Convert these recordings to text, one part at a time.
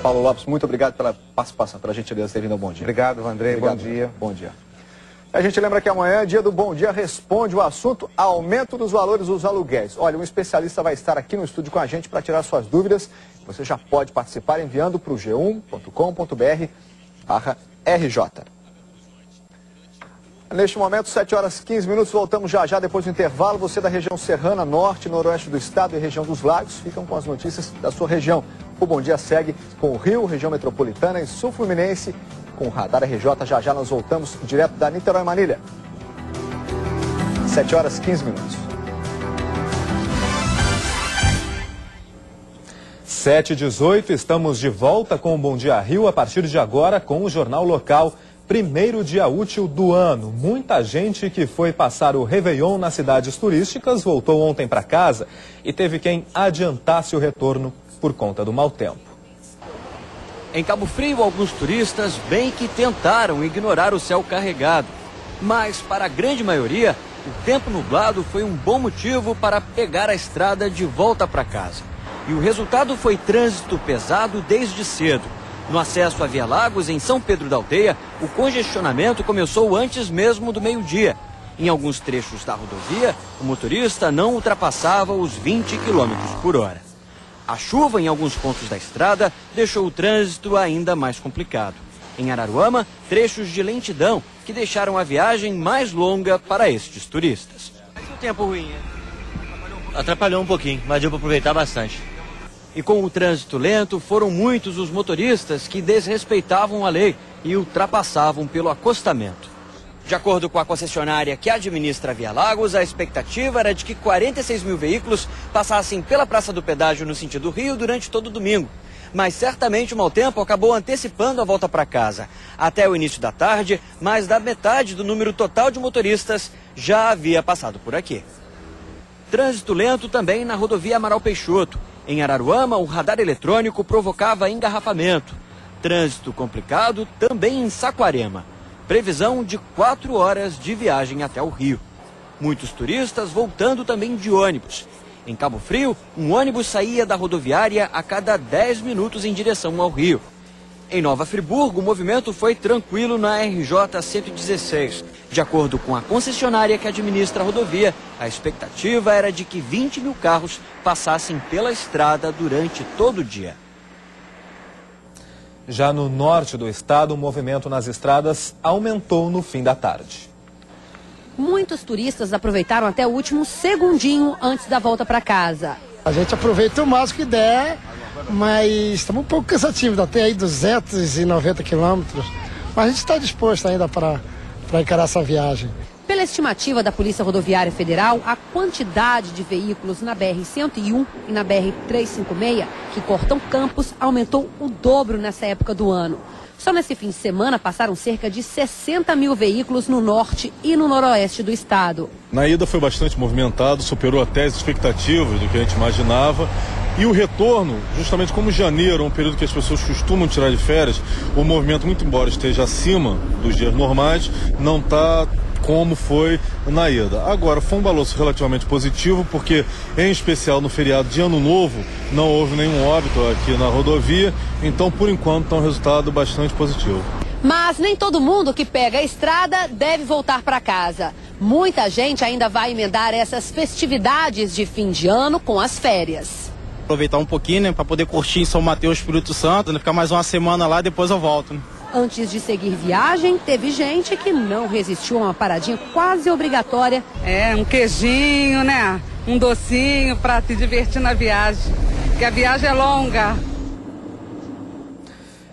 Paulo Lopes, muito obrigado pela participação, pela gentileza de ter vindo ao Bom Dia. Obrigado, Vandrei. Bom dia. Bom dia. A gente lembra que amanhã é dia do Bom Dia, responde o assunto aumento dos valores dos aluguéis. Olha, um especialista vai estar aqui no estúdio com a gente para tirar suas dúvidas. Você já pode participar enviando para o g1.com.br/RJ. Neste momento, 7h15, voltamos já depois do intervalo. Você da região serrana, norte, noroeste do estado e região dos lagos, ficam com as notícias da sua região. O Bom Dia segue com o Rio, região metropolitana e sul fluminense, com o Radar RJ. Já nós voltamos direto da Niterói Manilha. 7h15. 7h18, estamos de volta com o Bom Dia Rio, a partir de agora com o Jornal Local. Primeiro dia útil do ano. Muita gente que foi passar o Réveillon nas cidades turísticas voltou ontem para casa e teve quem adiantasse o retorno por conta do mau tempo. Em Cabo Frio, alguns turistas bem que tentaram ignorar o céu carregado. Mas, para a grande maioria, o tempo nublado foi um bom motivo para pegar a estrada de volta para casa. E o resultado foi trânsito pesado desde cedo. No acesso à Via Lagos, em São Pedro da Aldeia, o congestionamento começou antes mesmo do meio-dia. Em alguns trechos da rodovia, o motorista não ultrapassava os 20 km por hora. A chuva em alguns pontos da estrada deixou o trânsito ainda mais complicado. Em Araruama, trechos de lentidão que deixaram a viagem mais longa para estes turistas. Mas o tempo ruim, Atrapalhou um pouquinho, mas deu para aproveitar bastante. E com o trânsito lento, foram muitos os motoristas que desrespeitavam a lei e ultrapassavam pelo acostamento. De acordo com a concessionária que administra a Via Lagos, a expectativa era de que 46 mil veículos passassem pela Praça do Pedágio no sentido Rio durante todo o domingo. Mas certamente o mau tempo acabou antecipando a volta para casa. Até o início da tarde, mais da metade do número total de motoristas já havia passado por aqui. Trânsito lento também na rodovia Amaral Peixoto. Em Araruama, o radar eletrônico provocava engarrafamento. Trânsito complicado também em Saquarema. Previsão de 4 horas de viagem até o Rio. Muitos turistas voltando também de ônibus. Em Cabo Frio, um ônibus saía da rodoviária a cada 10 minutos em direção ao Rio. Em Nova Friburgo, o movimento foi tranquilo na RJ 116. De acordo com a concessionária que administra a rodovia, a expectativa era de que 20 mil carros passassem pela estrada durante todo o dia. Já no norte do estado, o movimento nas estradas aumentou no fim da tarde. Muitos turistas aproveitaram até o último segundinho antes da volta para casa. A gente aproveita o máximo que der, mas estamos um pouco cansativos, até aí 290 quilômetros. Mas a gente está disposto ainda para encarar essa viagem. Pela estimativa da Polícia Rodoviária Federal, a quantidade de veículos na BR-101 e na BR-356, que cortam Campos, aumentou o dobro nessa época do ano. Só nesse fim de semana passaram cerca de 60 mil veículos no norte e no noroeste do estado. Na ida foi bastante movimentado, superou até as expectativas do que a gente imaginava. E o retorno, justamente como janeiro é um período que as pessoas costumam tirar de férias, o movimento, muito embora esteja acima dos dias normais, não está como foi na ida. Agora, foi um balanço relativamente positivo, porque, em especial no feriado de Ano Novo, não houve nenhum óbito aqui na rodovia, então, por enquanto, está um resultado bastante positivo. Mas nem todo mundo que pega a estrada deve voltar para casa. Muita gente ainda vai emendar essas festividades de fim de ano com as férias. Aproveitar um pouquinho, né, para poder curtir em São Mateus, Espírito Santo, né, ficar mais uma semana lá, depois eu volto, né. Antes de seguir viagem, teve gente que não resistiu a uma paradinha quase obrigatória. Um queijinho, né? Um docinho para se divertir na viagem, porque a viagem é longa.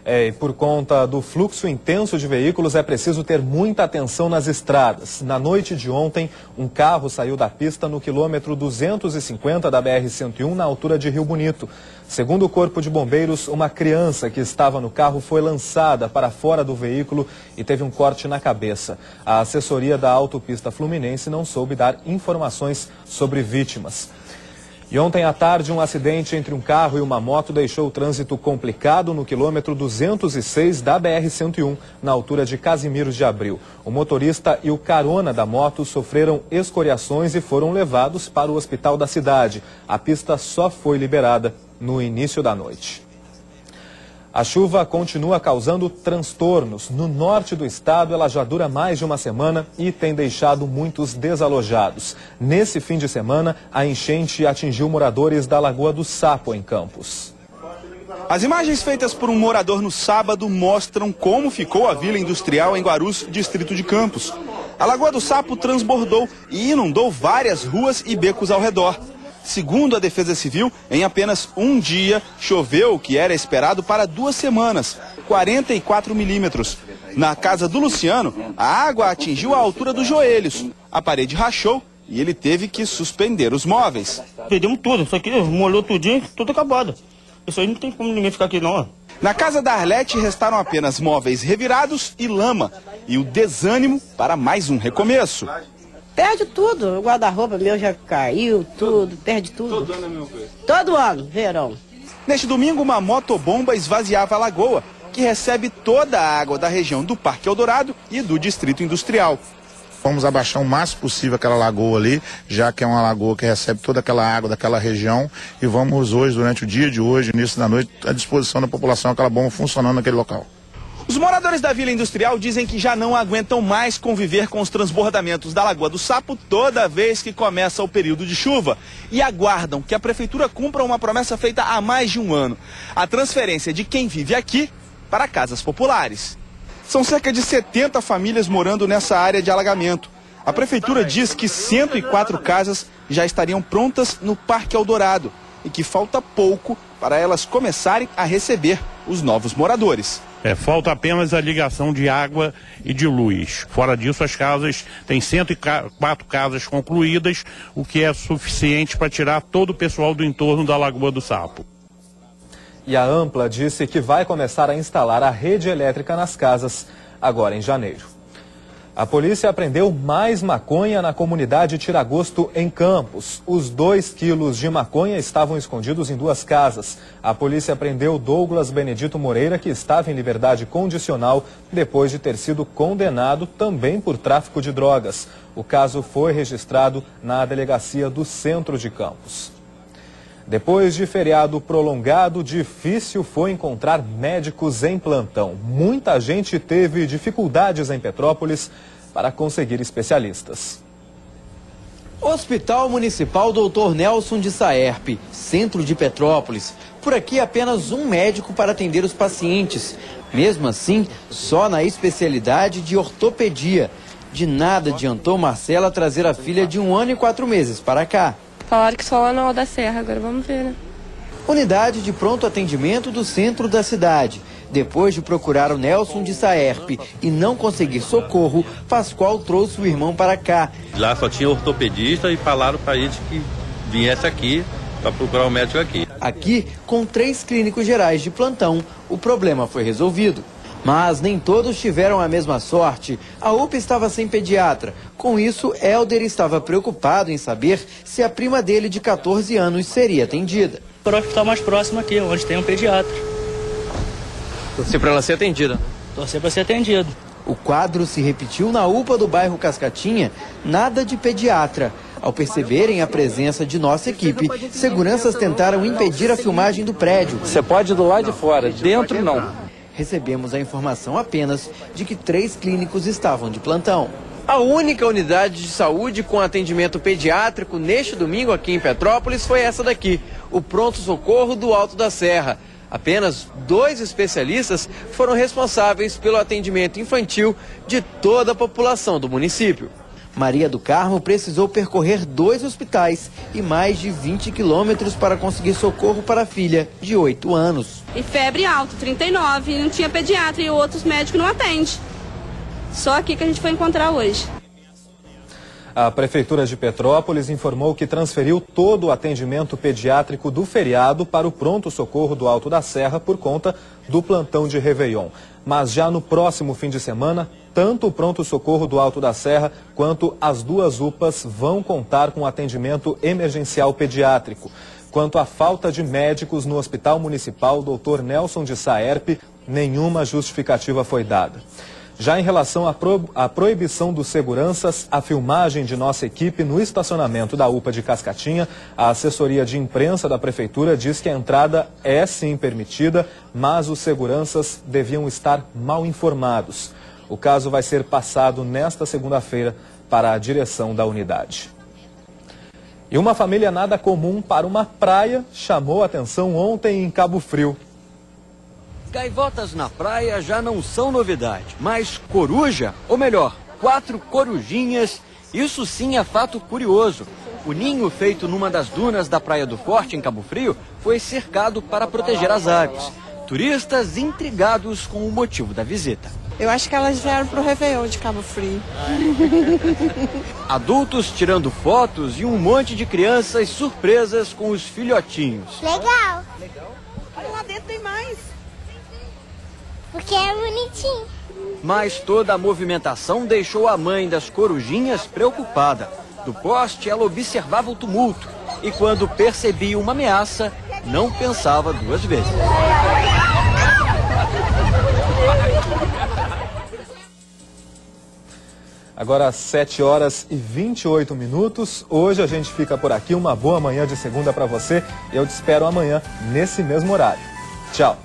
E por conta do fluxo intenso de veículos, é preciso ter muita atenção nas estradas. Na noite de ontem, um carro saiu da pista no quilômetro 250 da BR-101, na altura de Rio Bonito. Segundo o Corpo de Bombeiros, uma criança que estava no carro foi lançada para fora do veículo e teve um corte na cabeça. A assessoria da Autopista Fluminense não soube dar informações sobre vítimas. E ontem à tarde, um acidente entre um carro e uma moto deixou o trânsito complicado no quilômetro 206 da BR-101, na altura de Casimiro de Abril. O motorista e o carona da moto sofreram escoriações e foram levados para o hospital da cidade. A pista só foi liberada no início da noite. A chuva continua causando transtornos. No norte do estado, ela já dura mais de uma semana e tem deixado muitos desalojados. Nesse fim de semana, a enchente atingiu moradores da Lagoa do Sapo, em Campos. As imagens feitas por um morador no sábado mostram como ficou a Vila Industrial em Guarus, distrito de Campos. A Lagoa do Sapo transbordou e inundou várias ruas e becos ao redor. Segundo a Defesa Civil, em apenas um dia, choveu o que era esperado para 2 semanas, 44 milímetros. Na casa do Luciano, a água atingiu a altura dos joelhos. A parede rachou e ele teve que suspender os móveis. Perdemos tudo, isso aqui molhou tudinho, tudo acabado. Isso aí não tem como ninguém ficar aqui não. Na casa da Arlete restaram apenas móveis revirados e lama. E o desânimo para mais um recomeço. Perde tudo, o guarda-roupa meu já caiu, tudo, perde tudo. Todo ano é a mesma coisa? Todo ano, verão. Neste domingo, uma motobomba esvaziava a lagoa, que recebe toda a água da região do Parque Eldorado e do Distrito Industrial. Vamos abaixar o máximo possível aquela lagoa ali, já que é uma lagoa que recebe toda aquela água daquela região, e vamos hoje, durante o dia de hoje, início da noite, à disposição da população, aquela bomba funcionando naquele local. Os moradores da Vila Industrial dizem que já não aguentam mais conviver com os transbordamentos da Lagoa do Sapo toda vez que começa o período de chuva e aguardam que a prefeitura cumpra uma promessa feita há mais de um ano: a transferência de quem vive aqui para casas populares. São cerca de 70 famílias morando nessa área de alagamento. A prefeitura diz que 104 casas já estariam prontas no Parque Eldorado e que falta pouco para elas começarem a receber os novos moradores. Falta apenas a ligação de água e de luz. Fora disso, as casas, tem 104 casas concluídas, o que é suficiente para tirar todo o pessoal do entorno da Lagoa do Sapo. E a Ampla disse que vai começar a instalar a rede elétrica nas casas agora em janeiro. A polícia apreendeu mais maconha na comunidade Tiragosto, em Campos. Os 2 quilos de maconha estavam escondidos em 2 casas. A polícia apreendeu Douglas Benedito Moreira, que estava em liberdade condicional depois de ter sido condenado também por tráfico de drogas. O caso foi registrado na delegacia do centro de Campos. Depois de feriado prolongado, difícil foi encontrar médicos em plantão. Muita gente teve dificuldades em Petrópolis para conseguir especialistas. Hospital Municipal Dr. Nelson de Saerpe, centro de Petrópolis. Por aqui apenas um médico para atender os pacientes. Mesmo assim, só na especialidade de ortopedia. De nada adiantou Marcela trazer a filha de 1 ano e 4 meses para cá. Falaram que só lá na Alto da Serra, agora vamos ver, né? Unidade de pronto atendimento do centro da cidade. Depois de procurar o Nelson de Saerpe e não conseguir socorro, Pascoal trouxe o irmão para cá. Lá só tinha ortopedista e falaram para eles que viesse aqui para procurar o médico aqui. Aqui, com 3 clínicos gerais de plantão, o problema foi resolvido. Mas nem todos tiveram a mesma sorte. A UPA estava sem pediatra. Com isso, Helder estava preocupado em saber se a prima dele de 14 anos seria atendida. Para o hospital mais próximo aqui, onde tem um pediatra. Torcer para ela ser atendida? Torcer para ser atendido. O quadro se repetiu na UPA do bairro Cascatinha, nada de pediatra. Ao perceberem a presença de nossa equipe, seguranças tentaram impedir a filmagem do prédio. Você pode ir do lado de fora, dentro não. Recebemos a informação apenas de que 3 clínicos estavam de plantão. A única unidade de saúde com atendimento pediátrico neste domingo aqui em Petrópolis foi essa daqui, o pronto-socorro do Alto da Serra. Apenas 2 especialistas foram responsáveis pelo atendimento infantil de toda a população do município. Maria do Carmo precisou percorrer 2 hospitais e mais de 20 quilômetros para conseguir socorro para a filha de 8 anos. E febre alta, 39, não tinha pediatra e outros médicos não atendem. Só aqui que a gente foi encontrar hoje. A Prefeitura de Petrópolis informou que transferiu todo o atendimento pediátrico do feriado para o pronto-socorro do Alto da Serra por conta do plantão de Réveillon. Mas já no próximo fim de semana, tanto o pronto-socorro do Alto da Serra quanto as duas UPAs vão contar com atendimento emergencial pediátrico. Quanto à falta de médicos no Hospital Municipal Dr. Nelson de Saerpe, nenhuma justificativa foi dada. Já em relação à proibição dos seguranças, a filmagem de nossa equipe no estacionamento da UPA de Cascatinha, a assessoria de imprensa da Prefeitura diz que a entrada é sim permitida, mas os seguranças deviam estar mal informados. O caso vai ser passado nesta segunda-feira para a direção da unidade. E uma família nada comum para uma praia chamou a atenção ontem em Cabo Frio. Gaivotas na praia já não são novidade, mas coruja, ou melhor, 4 corujinhas, isso sim é fato curioso. O ninho feito numa das dunas da Praia do Forte, em Cabo Frio, foi cercado para proteger as aves. Turistas intrigados com o motivo da visita. Eu acho que elas vieram para o Réveillon de Cabo Frio. Adultos tirando fotos e um monte de crianças surpresas com os filhotinhos. Legal. Olha lá dentro tem mais. Porque é bonitinho. Mas toda a movimentação deixou a mãe das corujinhas preocupada. Do poste, ela observava o tumulto e quando percebia uma ameaça, não pensava duas vezes. Agora às 7 horas e 28 minutos. Hoje a gente fica por aqui. Uma boa manhã de segunda para você. Eu te espero amanhã nesse mesmo horário. Tchau.